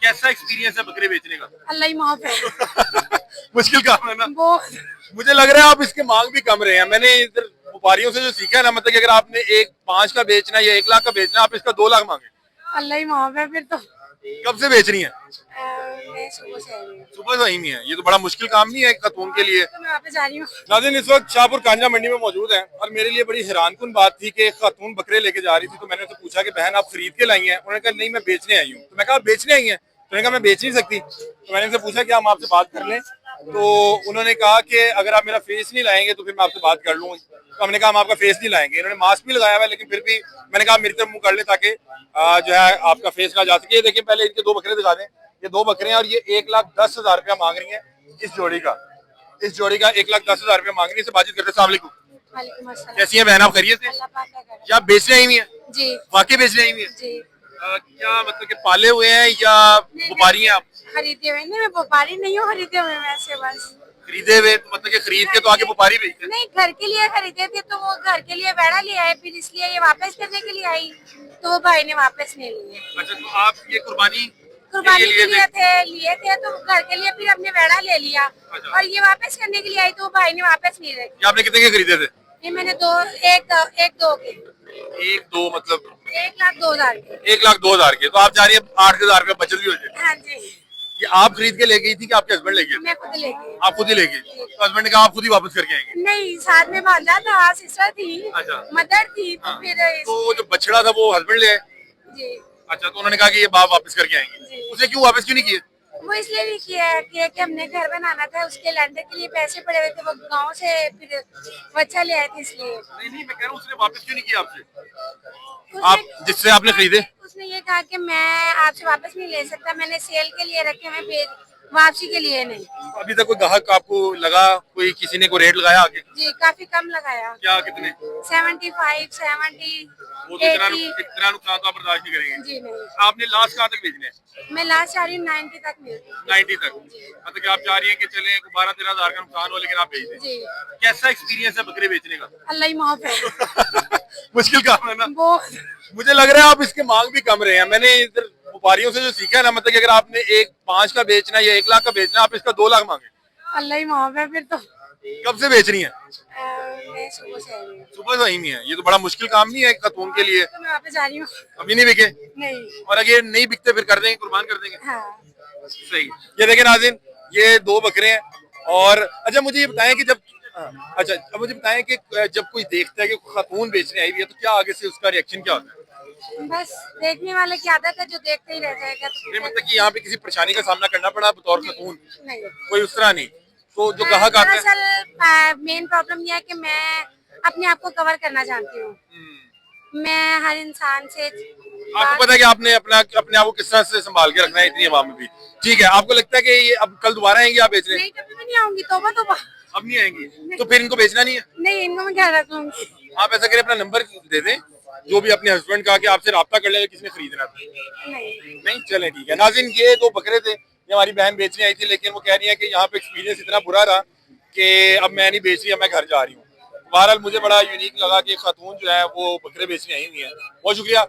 कैसा एक्सपीरियंस है बकरे बेचने का? अल्लाह ही माफ है। मुश्किल काम है ना। बहुत। मुझे लग रहा है आप इसके मांग भी कम रहे हैं। मैंने इधर व्यापारियों से जो सीखा है ना, मतलब कि अगर आपने एक 5 का बेचना या 1 लाख का बेचना, आप इसका 2 लाख मांगे। अल्लाह ही माफ है फिर तो। कब से बेच रही हैं? मैं सुबह से आई हूँ। सुबह से ही नहीं है। ये तो बड़ा मुश्किल काम नहीं है एक खातून के लिए। तो मैं वापस जा रही हूँ। नाज़रीन, इस वक्त शाहपुर कांजा मंडी में मौजूद है और मेरे लिए बड़ी हैरानकुन बात थी कि एक खातून बकरे लेके जा रही थी। तो मैंने उनसे पूछा कि बहन आप खरीद के लाई हैं? उन्होंने कहा नहीं, मैं बेचने आई हूँ। तो मैं कहा बेचने आई हैं? तो उन्होंने कहा मैं बेच नहीं सकती। तो मैंने उनसे पूछा कि हम आपसे बात कर लें? तो उन्होंने कहा कि अगर आप मेरा फेस नहीं लाएंगे तो फिर मैं आपसे बात कर लूँ। तो हमने कहा हम आपका फेस नहीं लाएंगे। इन्होंने मास्क भी लगाया हुआ है, लेकिन फिर भी मैंने कहा मेरी तरफ मुंह कर ले ताकि जो है आपका फेस ना जा सके। ये देखिए, पहले इनके 2 बकरे दिखा दें। ये 2 बकरे हैं और ये 1,10,000 रुपया मांग रही है इस जोड़ी का। इस जोड़ी का 1,10,000 रुपया मांग रही है। इससे बातचीत करते। अस्सलाम वालेकुम। वालेकुम अस्सलाम। कैसी हैं बहन, आप खैरियत से? अल्लाह पाक का करम। क्या आप बेचने आई हुई हैं? जी वाकई बेचने आई हुई हैं? जी। क्या मतलब कि पाले हुए हैं या व्यापारी हैं आप? खरीदे हुए नहीं, मैं व्यापारी नहीं हूँ, खरीदे हुए मैं ऐसे बस। खरीदे हुए तो मतलब कि खरीद के तो आगे व्यापारी बेचते हैं। नहीं, घर के लिए खरीदे थे तो वो घर के लिए बेड़ा ले आए, फिर इसलिए ये वापस करने के लिए आई तो वो भाई ने वापस नहीं लिए। अच्छा, तो आप ये कुर्बानी कुर्बानी के के लिए लिए थे तो घर के लिए फिर अपने बेड़ा ले लिया। अच्छा। और ये वापस करने के लिए आई तो वो भाई ने वापस नहीं रखी। ये आपने कितने के खरीदे थे? ये मैंने एक दो के 1-2 मतलब 1,02,000 के। 1,02,000 के। तो आप जा रही है 8,000 रुपया बचत भी हो जाए। हाँ जी। ये आप खरीद के ले गई थी कि आपके हस्बैंड ले गए? मैं खुद लेके। आप खुद ही ले गई? तो हस्बैंड ने कहा आप खुद ही वापस करके आएंगे? नहीं, साथ में बांधा था, सिस्टर थी, अच्छा। मदर थी तो हाँ। फिर तो वो जो बछड़ा था वो हस्बैंड ले आए? जी अच्छा, तो उन्होंने कहा कि ये बाप वापस करके आएंगे। जी। उसे क्यों वापस क्यों नहीं किए? वो इसलिए नहीं किया है कि हमने घर बनाना था, उसके लैंडर के लिए पैसे पड़े हुए थे, वो गांव से फिर बच्चा ले आए थे इसलिए। नहीं नहीं, मैं कह रहा हूँ उसने वापस क्यों नहीं किया आपसे? उसने- आप जिससे आपने खरीदे? उसने ये कहा कि मैं आपसे वापस नहीं ले सकता, मैंने सेल के लिए रखे हुए, वापसी के लिए नहीं। अभी तक कोई ग्राहक आपको लगा, कोई किसी ने कोई रेट लगाया आगे? जी काफी कम लगाया। क्या कितने? 75, 70, वो तो इतना 80। इतना नुकसान तो आप बर्दाश्त नहीं करेंगे। जी नहीं, आपने लास्ट कहाँ तक भेजने हैं? मैं लास्ट चाह रही हूँ 90 तक मिलती। 90 तक। मतलब कि आप चाह रही हैं कि चले 12-13 हज़ार का नुकसान हो लेकिन आप भेज दें। जी कैसा एक्सपीरियंस है बकरे बेचने का? अल्लाह ही माफ है। मुश्किल काम है ना। बहुत। मुझे लग रहा है आप इसके मांग भी कम रहे हैं। मैंने इधर व्यापारियों से जो सीखा है ना, मतलब कि अगर आपने एक 5 का बेचना या 1 लाख का बेचना, आप इसका 2 लाख मांगे। अल्लाह ही माफ है फिर तो। कब से बेच रही हैं? मैं सुबह से आई हूँ। सुबह से ही नहीं है। ये तो बड़ा मुश्किल काम नहीं है एक खातून के लिए। तो मैं वापस जा रही हूँ। अभी नहीं बिके नहीं। और अगर नहीं बिकते फिर कर देंगे, कुर्बान कर देंगे। हाँ। सही। ये देखें नाज़रीन, ये 2 बकरे हैं। और अच्छा मुझे ये बताएं कि जब अच्छा अब मुझे बताएं कि जब कोई देखता है कि खातून बेचने आई हुई है तो क्या आगे से उसका रिएक्शन क्या होता है? बस देखने वाले की आदत है, जो देखते ही रह जाएगा। नहीं मतलब कि यहाँ पे किसी परेशानी का सामना करना पड़ा बतौर खातून? नहीं। कोई उस तरह नहीं। तो जो ग्राहक आते हैं। दरअसल मेन प्रॉब्लम यह है कि मैं अपने आप को कवर करना जानती हूँ। मैं हर इंसान से आपको पता है कि आपने अपने आप को किस तरह से संभाल के रखना है इतनी आवाम में भी। ठीक है, आपको लगता है कि ये अब कल दोबारा आएंगे आप बेचने? नहीं, कभी भी नहीं आऊंगी, तोबा तोबा। अब नहीं आएंगी तो फिर इनको बेचना नहीं है? नहीं, इनको मैं क्या रख लूंगी। आप ऐसा करें, अपना नंबर दे दें जो भी अपने हस्बैंड का, कि आपसे राब्ता कर लेगा किसी ने खरीदना था। नहीं चले ठीक है। नाज़रीन, ये 2 बकरे थे, ये हमारी बहन बेचने आई थी, लेकिन वो कह रही है कि यहाँ पे एक्सपीरियंस इतना बुरा रहा कि अब मैं नहीं बेच रही, अब मैं घर जा रही हूँ। बहरहाल मुझे बड़ा यूनिक लगा कि खातून जो है वो बकरे बेचने आई हुई है। बहुत शुक्रिया।